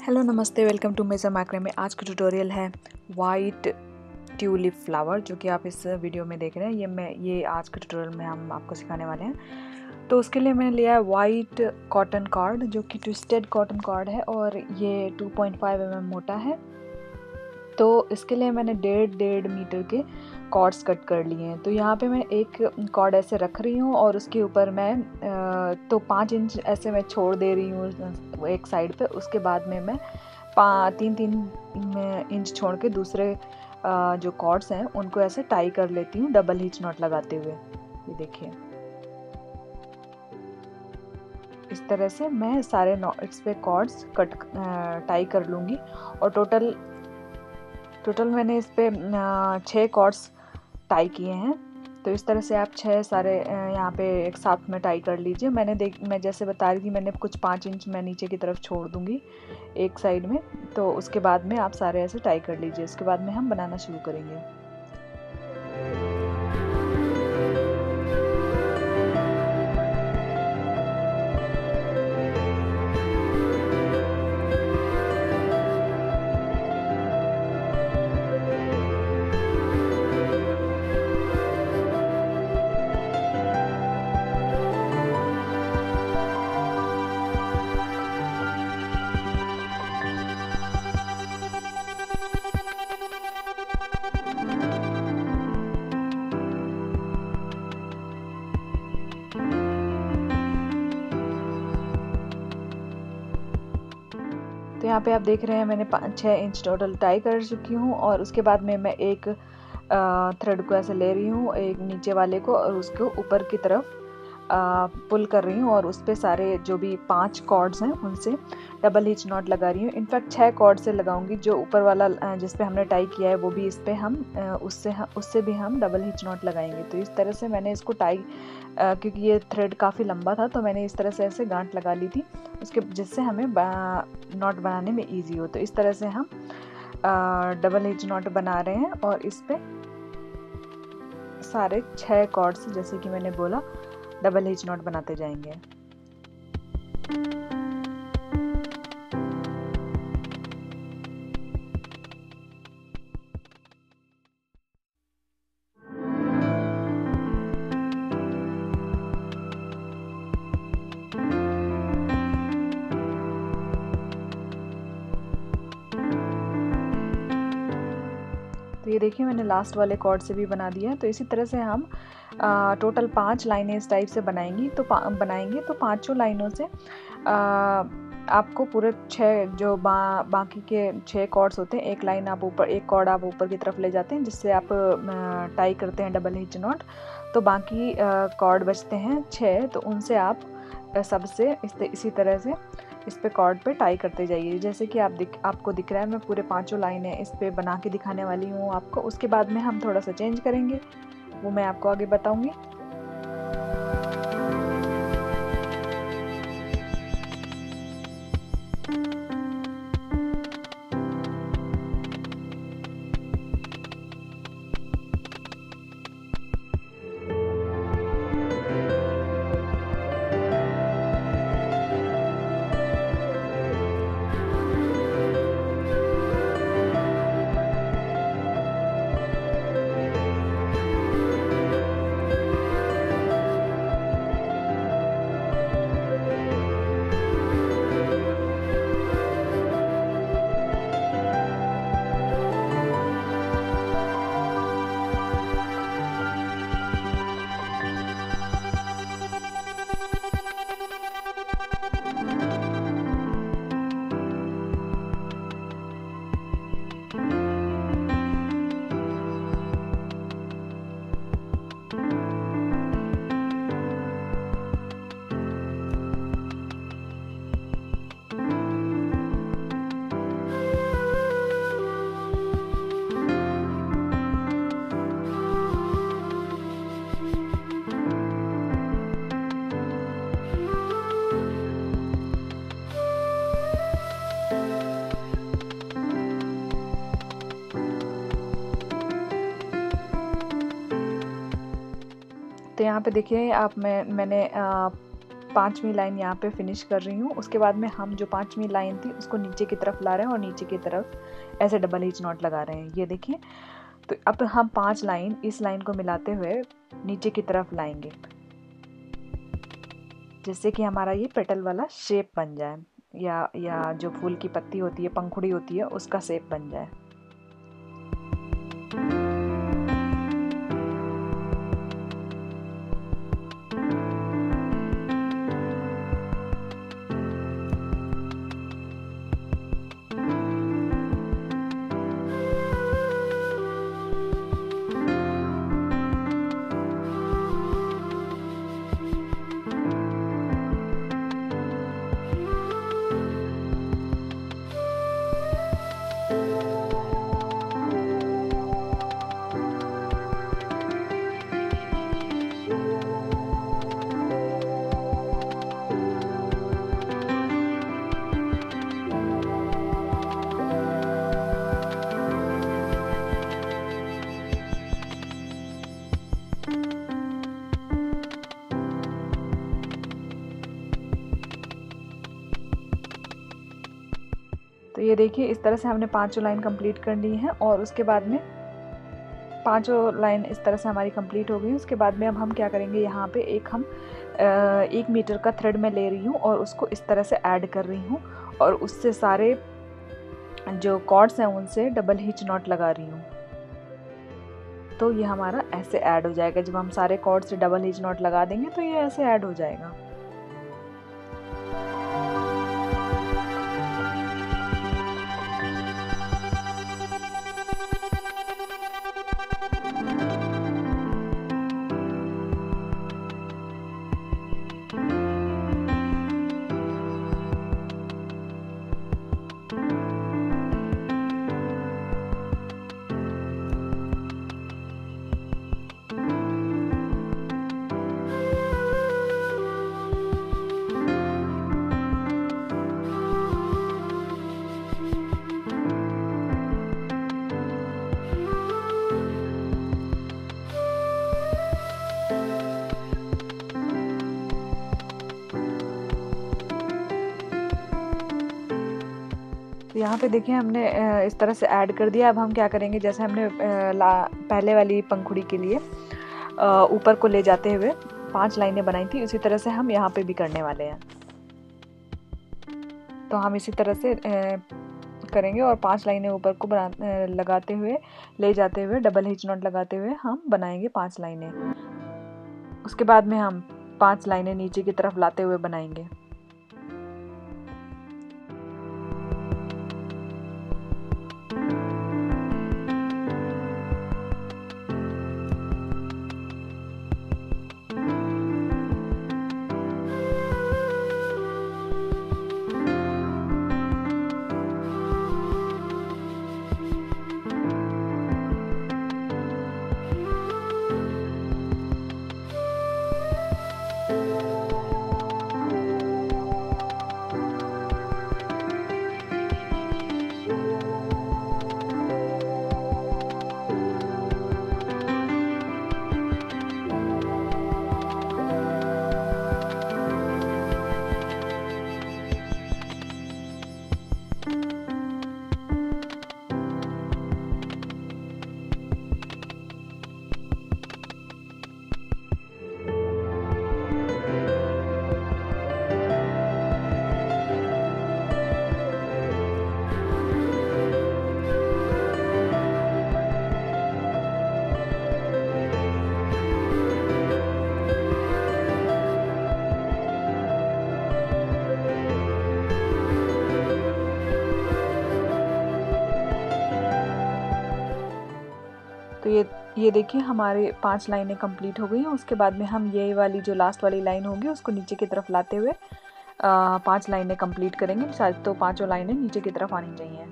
Hello नमस्ते, welcome to major मैक्रे में। आज का ट्यूटोरियल है वाइट ट्यूलिप फ्लावर, जो कि आप इस वीडियो में देख रहे हैं। ये आज के ट्यूटोरियल में हम आपको सिखाने वाले हैं। तो उसके लिए मैंने लिया है वाइट कॉटन कॉर्ड, जो कि ट्विस्टेड कॉटन कॉर्ड है और ये 2.5 mm मोटा है। तो इसके लिए मैंने 1.5 मीटर के कॉर्ड्स कट कर लिए हैं। तो यहाँ पे मैं एक कॉर्ड ऐसे रख रही हूँ और उसके ऊपर मैं 5 इंच ऐसे मैं छोड़ दे रही हूँ एक साइड पे। उसके बाद में मैं 3 इंच छोड़ के दूसरे जो कॉर्ड्स हैं उनको ऐसे टाई कर लेती हूँ डबल हिच नॉट लगाते हुए। ये देखिए, इस तरह से मैं सारे इस पे कॉर्ड्स टाई कर लूँगी। और टोटल मैंने इस पे 6 कॉर्ड्स टाई किए हैं। तो इस तरह से आप 6 सारे यहाँ पे एक साथ में टाई कर लीजिए। मैं जैसे बता रही थी, मैंने कुछ 5 इंच मैं नीचे की तरफ छोड़ दूँगी एक साइड में। तो उसके बाद में आप सारे ऐसे टाई कर लीजिए। उसके बाद में हम बनाना शुरू करेंगे। तो यहाँ पे आप देख रहे हैं मैंने 6 इंच टोटल टाई कर चुकी हूँ। और उसके बाद में मैं एक थ्रेड को ऐसे ले रही हूँ, एक नीचे वाले को, और उसको ऊपर की तरफ पुल कर रही हूँ। और उस पर सारे जो भी 5 कॉर्ड्स हैं उनसे डबल हिच नॉट लगा रही हूँ। इनफैक्ट 6 कॉर्ड से लगाऊंगी। जो ऊपर वाला जिस पे हमने टाई किया है वो भी इस पे हम उससे भी हम डबल हिच नॉट लगाएंगे। तो इस तरह से मैंने इसको टाई क्योंकि ये थ्रेड काफ़ी लंबा था तो मैंने इस तरह से ऐसे गांठ लगा ली थी उसके, जिससे हमें नॉट बनाने में ईजी हो। तो इस तरह से हम डबल हिच नॉट बना रहे हैं। और इस पे सारे 6 कॉर्ड्स, जैसे कि मैंने बोला, डबल हिच नॉट बनाते जाएंगे। तो ये देखिए, मैंने लास्ट वाले कॉर्ड से भी बना दिया है। तो इसी तरह से हम टोटल 5 लाइनें इस टाइप से बनाएंगे। तो पाँचों लाइनों से आपको पूरे 6 जो बाकी के 6 कॉर्ड्स होते हैं, एक कॉर्ड आप ऊपर की तरफ ले जाते हैं, जिससे आप टाई करते हैं डबल हिच नॉट। तो बाकी कॉर्ड बचते हैं 6, तो उनसे आप सबसे इसी तरह से इस पे कॉर्ड पे टाई करते जाइए। जैसे कि आपको दिख रहा है, मैं पूरे 5 लाइनें इस पे बना के दिखाने वाली हूँ आपको। उसके बाद में हम थोड़ा सा चेंज करेंगे, वो मैं आपको आगे बताऊंगी। तो यहाँ पे देखिए मैंने 5वीं लाइन यहाँ पे फिनिश कर रही हूँ। उसके बाद में हम जो 5वीं लाइन थी उसको नीचे की तरफ ला रहे हैं और नीचे की तरफ ऐसे डबल हिच नॉट लगा रहे हैं, ये देखिए। तो अब हम 5 लाइन इस लाइन को मिलाते हुए नीचे की तरफ लाएंगे, जिससे कि हमारा ये पेटल वाला शेप बन जाए, या जो फूल की पत्ती होती है, पंखुड़ी होती है, उसका शेप बन जाए। तो ये देखिए, इस तरह से हमने 5 लाइन कंप्लीट कर ली है और उसके बाद में 5 लाइन इस तरह से हमारी कंप्लीट हो गई। उसके बाद में अब हम क्या करेंगे, यहाँ पे हम 1 मीटर का थ्रेड मैं ले रही हूँ और उसको इस तरह से ऐड कर रही हूँ और उससे सारे जो कॉर्ड्स हैं उनसे डबल हिच नॉट लगा रही हूँ। तो ये हमारा ऐसे ऐड हो जाएगा। जब हम सारे कॉर्ड से डबल हिच नॉट लगा देंगे तो ये ऐसे ऐड हो जाएगा। तो यहाँ पे देखिए हमने इस तरह से ऐड कर दिया। अब हम क्या करेंगे, जैसे हमने पहले वाली पंखुड़ी के लिए ऊपर को ले जाते हुए 5 लाइनें बनाई थी, उसी तरह से हम यहाँ पे भी करने वाले हैं। तो हम इसी तरह से करेंगे और 5 लाइनें ऊपर को लगाते हुए ले जाते हुए डबल हिच नॉट लगाते हुए हम बनाएंगे 5 लाइनें। उसके बाद में हम 5 लाइनें नीचे की तरफ लाते हुए बनाएंगे। तो ये देखिए हमारे 5 लाइनें कंप्लीट हो गई हैं। उसके बाद में हम ये वाली जो लास्ट वाली लाइन होगी उसको नीचे की तरफ लाते हुए 5 लाइनें कंप्लीट करेंगे। शायद तो 5 लाइनें नीचे की तरफ आनी चाहिए।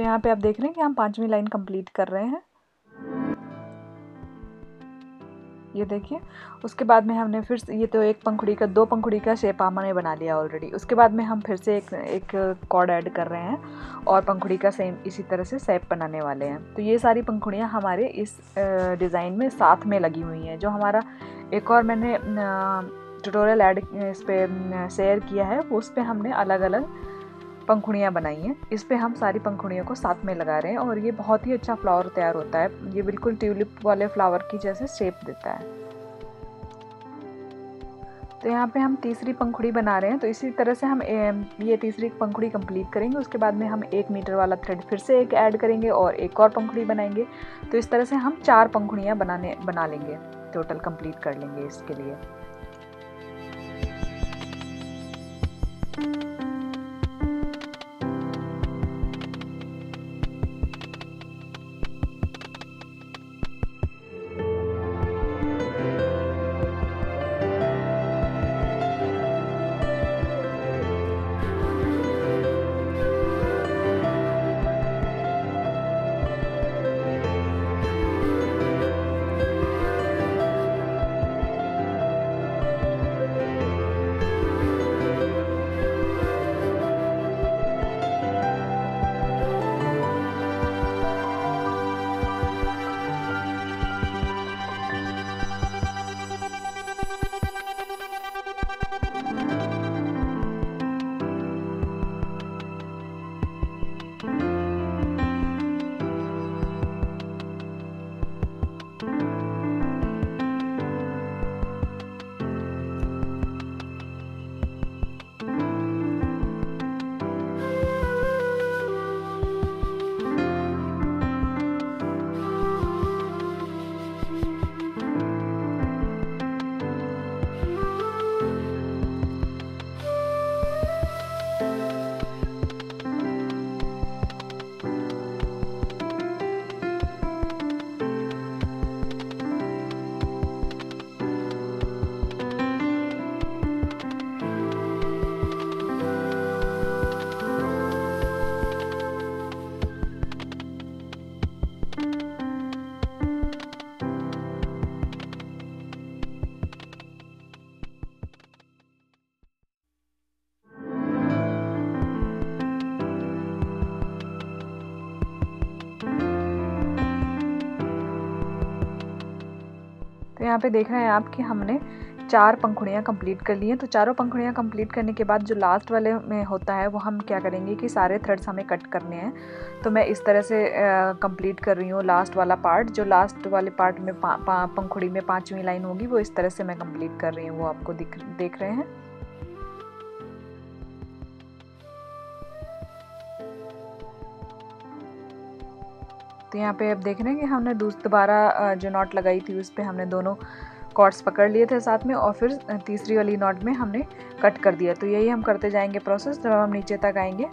यहाँ पे आप देख रहे हैं कि हम 5वीं लाइन कंप्लीट कर रहे हैं। ये देखिए, उसके बाद में हमने फिर से, ये तो एक पंखुड़ी का, 2 पंखुड़ी का शेप हमने बना लिया ऑलरेडी। उसके बाद में हम फिर से एक कॉर्ड ऐड कर रहे हैं और पंखुड़ी का सेम इसी तरह से शेप बनाने वाले हैं। तो ये सारी पंखुड़ियाँ हमारे इस डिज़ाइन में साथ में लगी हुई हैं। जो हमारा एक और मैंने ट्यूटोरियल ऐड इस पर शेयर किया है, उस पर हमने अलग अलग पंखुड़ियाँ बनाई हैं। इस पे हम सारी पंखुड़ियों को साथ में लगा रहे हैं और ये बहुत ही अच्छा फ्लावर तैयार होता है। ये बिल्कुल ट्यूलिप वाले फ्लावर की जैसे शेप देता है। तो यहाँ पे हम तीसरी पंखुड़ी बना रहे हैं। तो इसी तरह से हम ये तीसरी पंखुड़ी कंप्लीट करेंगे। उसके बाद में हम 1 मीटर वाला थ्रेड फिर से एक ऐड करेंगे और एक और पंखुड़ी बनाएंगे। तो इस तरह से हम 4 पंखुड़ियाँ बना लेंगे, टोटल कंप्लीट कर लेंगे इसके लिए। तो यहाँ पे देख रहे हैं आप कि हमने 4 पंखुड़ियाँ कंप्लीट कर ली हैं। तो चारों पंखुड़ियाँ कंप्लीट करने के बाद जो लास्ट वाले में होता है वो हम क्या करेंगे कि सारे थ्रेड्स हमें कट करने हैं। तो मैं इस तरह से कंप्लीट कर रही हूँ लास्ट वाला पार्ट। जो लास्ट वाले पार्ट में पंखुड़ी में 5वीं लाइन होगी वो इस तरह से मैं कंप्लीट कर रही हूँ, वो आपको देख रहे हैं। तो यहाँ पे अब देख रहे हैं कि हमने दोबारा जो नॉट लगाई थी उस पर हमने दोनों कॉर्ड्स पकड़ लिए थे साथ में और फिर तीसरी वाली नॉट में हमने कट कर दिया। तो यही हम करते जाएंगे प्रोसेस जब हम नीचे तक आएंगे,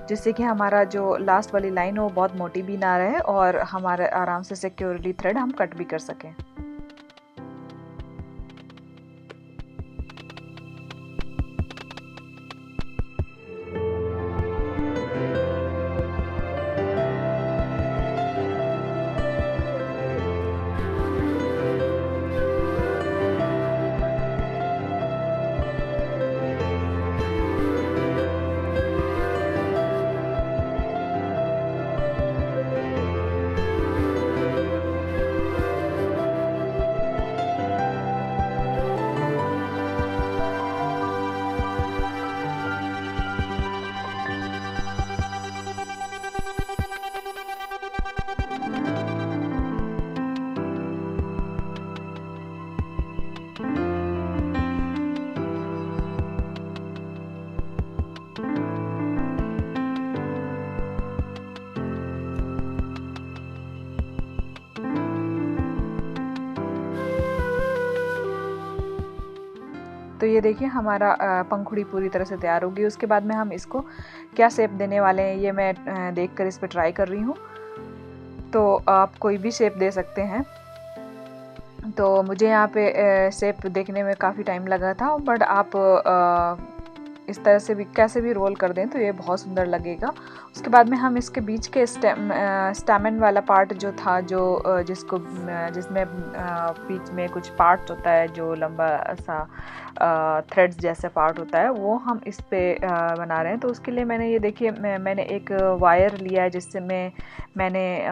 जिससे कि हमारा जो लास्ट वाली लाइन हो वो बहुत मोटी भी ना रहे और हमारे आराम से सिक्योरली थ्रेड हम कट भी कर सकें। तो ये देखिए हमारा पंखुड़ी पूरी तरह से तैयार होगी। उसके बाद में हम इसको क्या शेप देने वाले हैं ये मैं देखकर इस पर ट्राई कर रही हूँ। तो आप कोई भी शेप दे सकते हैं। तो मुझे यहाँ पे शेप देखने में काफ़ी टाइम लगा था, बट आप इस तरह से भी कैसे भी रोल कर दें तो ये बहुत सुंदर लगेगा। उसके बाद में हम इसके बीच के स्टेमन वाला पार्ट जो था, जो जिसमें बीच में कुछ पार्ट होता है, जो लंबा सा थ्रेड्स जैसा पार्ट होता है, वो हम इस पे बना रहे हैं। तो उसके लिए मैंने ये देखिए, मैंने एक वायर लिया है जिससे मैंने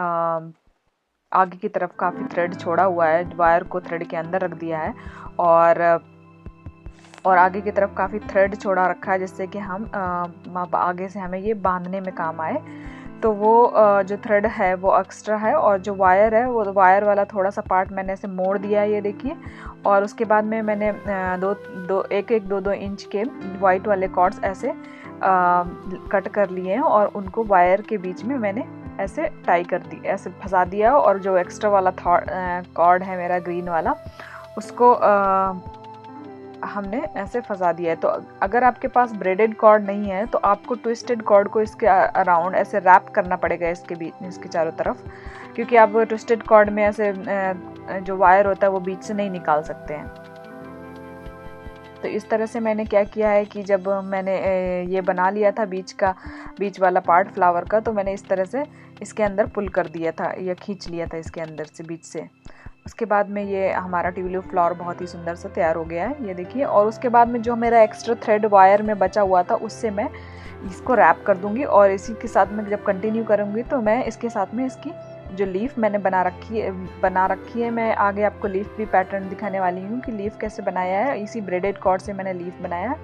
आगे की तरफ काफ़ी थ्रेड छोड़ा हुआ है, वायर को थ्रेड के अंदर रख दिया है और आगे की तरफ काफ़ी थ्रेड छोड़ा रखा है, जिससे कि हम आगे से हमें ये बांधने में काम आए। तो वो जो थ्रेड है वो एक्स्ट्रा है, और जो वायर है वो वायर वाला थोड़ा सा पार्ट मैंने ऐसे मोड़ दिया है, ये देखिए। और उसके बाद में मैंने एक 2 इंच के वाइट वाले कॉर्ड्स ऐसे कट कर लिए हैं और उनको वायर के बीच में मैंने ऐसे टाई कर दी, ऐसे फंसा दिया। और जो एक्स्ट्रा वाला कॉर्ड है मेरा ग्रीन वाला, उसको हमने ऐसे फंसा दिया है। तो अगर आपके पास ब्रेडेड कॉर्ड नहीं है तो आपको ट्विस्टेड कॉर्ड को इसके अराउंड ऐसे रैप करना पड़ेगा, इसके बीच, इसके चारों तरफ, क्योंकि आप ट्विस्टेड कॉर्ड में ऐसे जो वायर होता है वो बीच से नहीं निकाल सकते हैं। तो इस तरह से मैंने क्या किया है कि जब मैंने ये बना लिया था बीच वाला पार्ट फ्लावर का, तो मैंने इस तरह से इसके अंदर पुल कर दिया था या खींच लिया था इसके अंदर से, बीच से। उसके बाद में ये हमारा ट्यूलिप फ्लावर बहुत ही सुंदर सा तैयार हो गया है, ये देखिए। और उसके बाद में जो मेरा एक्स्ट्रा थ्रेड वायर में बचा हुआ था, उससे मैं इसको रैप कर दूंगी, और इसी के साथ में जब कंटिन्यू करूंगी तो मैं इसके साथ में इसकी जो लीफ मैंने बना रखी है, मैं आगे आपको लीफ भी पैटर्न दिखाने वाली हूँ कि लीफ कैसे बनाया है। इसी ब्रेडेड कॉर्ड से मैंने लीफ बनाया है।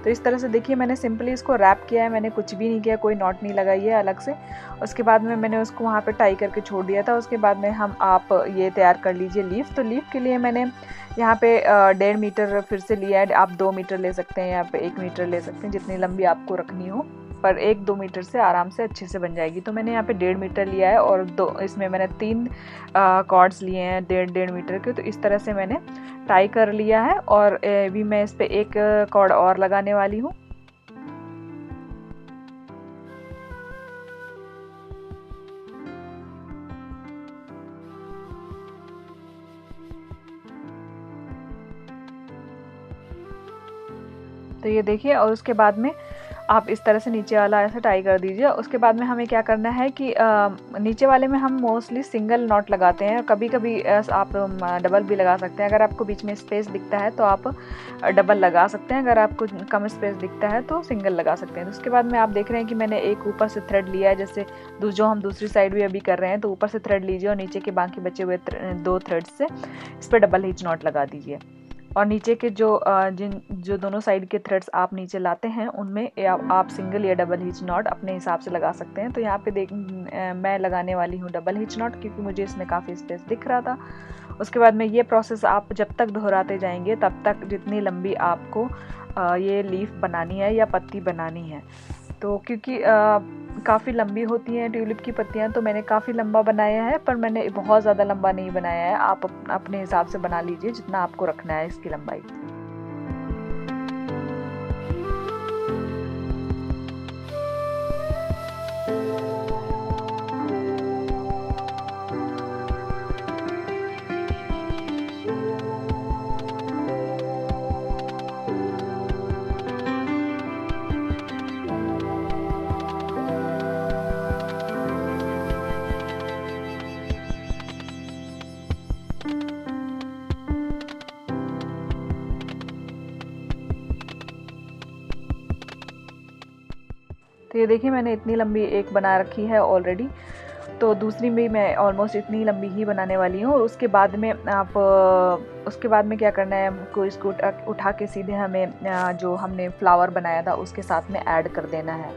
तो इस तरह से देखिए, मैंने सिंपली इसको रैप किया है, मैंने कुछ भी नहीं किया, कोई नॉट नहीं लगाई है अलग से। उसके बाद में मैंने उसको वहाँ पे टाई करके छोड़ दिया था। उसके बाद में आप ये तैयार कर लीजिए लीफ। तो लीफ के लिए मैंने यहाँ पे 1.5 मीटर फिर से लिया है। आप 2 मीटर ले सकते हैं, यहाँ पे 1 मीटर ले सकते हैं, जितनी लंबी आपको रखनी हो, पर 1-2 मीटर से आराम से अच्छे से बन जाएगी। तो मैंने यहाँ पे 1.5 मीटर लिया है, और इसमें मैंने 3 कॉर्ड्स लिए हैं 1.5 मीटर के। तो इस तरह से मैंने टाई कर लिया है, और भी मैं इस पे एक कॉर्ड और लगाने वाली हूँ। तो ये देखिए, और उसके बाद में आप इस तरह से नीचे वाला ऐसे टाई कर दीजिए। उसके बाद में हमें क्या करना है कि नीचे वाले में हम मोस्टली सिंगल नॉट लगाते हैं, कभी कभी आप डबल भी लगा सकते हैं। अगर आपको बीच में स्पेस दिखता है तो आप डबल लगा सकते हैं, अगर आपको कम स्पेस दिखता है तो सिंगल लगा सकते हैं। तो उसके बाद में आप देख रहे हैं कि मैंने एक ऊपर से थ्रेड लिया है, जैसे जो हम दूसरी साइड भी अभी कर रहे हैं। तो ऊपर से थ्रेड लीजिए और नीचे के बाकी बचे हुए 2 थ्रेड से इस पर डबल हिच नॉट लगा दीजिए। और नीचे के जो दोनों साइड के थ्रेड्स आप नीचे लाते हैं, उनमें आप सिंगल या डबल हिच नॉट अपने हिसाब से लगा सकते हैं। तो यहाँ पे मैं लगाने वाली हूँ डबल हिच नॉट, क्योंकि मुझे इसमें काफ़ी स्पेस दिख रहा था। उसके बाद में ये प्रोसेस आप जब तक दोहराते जाएंगे तब तक जितनी लंबी आपको ये लीफ बनानी है या पत्ती बनानी है। तो क्योंकि काफ़ी लंबी होती हैं ट्यूलिप की पत्तियां, तो मैंने काफ़ी लंबा बनाया है, पर मैंने बहुत ज़्यादा लंबा नहीं बनाया है। आप अपने हिसाब से बना लीजिए जितना आपको रखना है इसकी लंबाई। तो ये देखिए, मैंने इतनी लंबी एक बना रखी है ऑलरेडी, तो दूसरी भी मैं ऑलमोस्ट इतनी लंबी ही बनाने वाली हूँ। और उसके बाद में क्या करना है, हमको इसको उठा के सीधे हमें जो हमने फ्लावर बनाया था उसके साथ में ऐड कर देना है।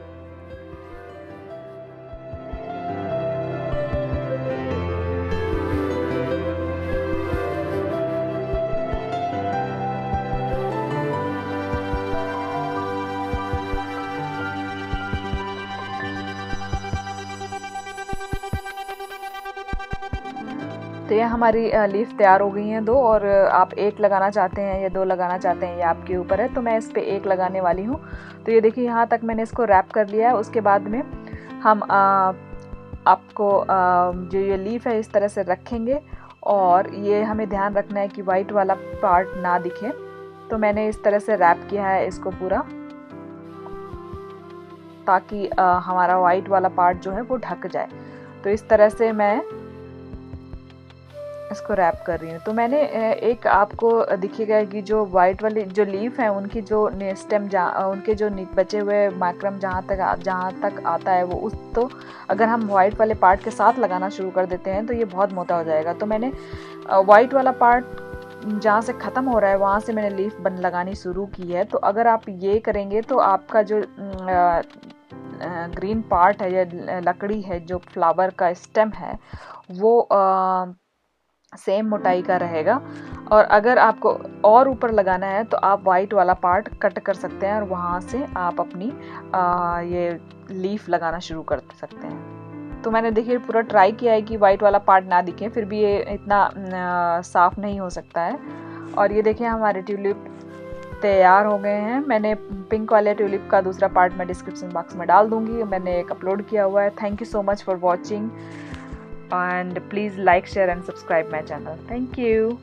तो ये हमारी लीफ तैयार हो गई हैं 2, और आप 1 लगाना चाहते हैं या 2 लगाना चाहते हैं, ये आपके ऊपर है। तो मैं इस पे 1 लगाने वाली हूँ। तो ये देखिए, यहाँ तक मैंने इसको रैप कर लिया है। उसके बाद में हम आपको जो ये लीफ है इस तरह से रखेंगे, और ये हमें ध्यान रखना है कि वाइट वाला पार्ट ना दिखे। तो मैंने इस तरह से रैप किया है इसको पूरा। ताकि हमारा वाइट वाला पार्ट जो है वो ढक जाए। तो इस तरह से मैं इसको रैप कर रही हूँ। तो मैंने एक आपको दिखेगा कि जो वाइट वाली जो लीफ है उनकी जो स्टेम उनके जो बचे हुए माइक्रम जहाँ तक आता है वो उस, तो अगर हम वाइट वाले पार्ट के साथ लगाना शुरू कर देते हैं तो ये बहुत मोटा हो जाएगा। तो मैंने वाइट वाला पार्ट जहाँ से ख़त्म हो रहा है वहाँ से मैंने लीफ लगानी शुरू की है। तो अगर आप ये करेंगे तो आपका जो ग्रीन पार्ट है या लकड़ी है, जो फ्लावर का स्टेम है, वो सेम मोटाई का रहेगा। और अगर आपको और ऊपर लगाना है तो आप वाइट वाला पार्ट कट कर सकते हैं और वहाँ से आप अपनी ये लीफ लगाना शुरू कर सकते हैं। तो मैंने देखिए पूरा ट्राई किया है कि वाइट वाला पार्ट ना दिखे, फिर भी ये इतना साफ़ नहीं हो सकता है। और ये देखिए हमारे ट्यूलिप तैयार हो गए हैं। मैंने पिंक वाले ट्यूलिप का दूसरा पार्ट मैं डिस्क्रिप्शन बॉक्स में डाल दूँगी, मैंने एक अपलोड किया हुआ है। Thank you so much for watching, and please like, share and subscribe my channel. Thank you.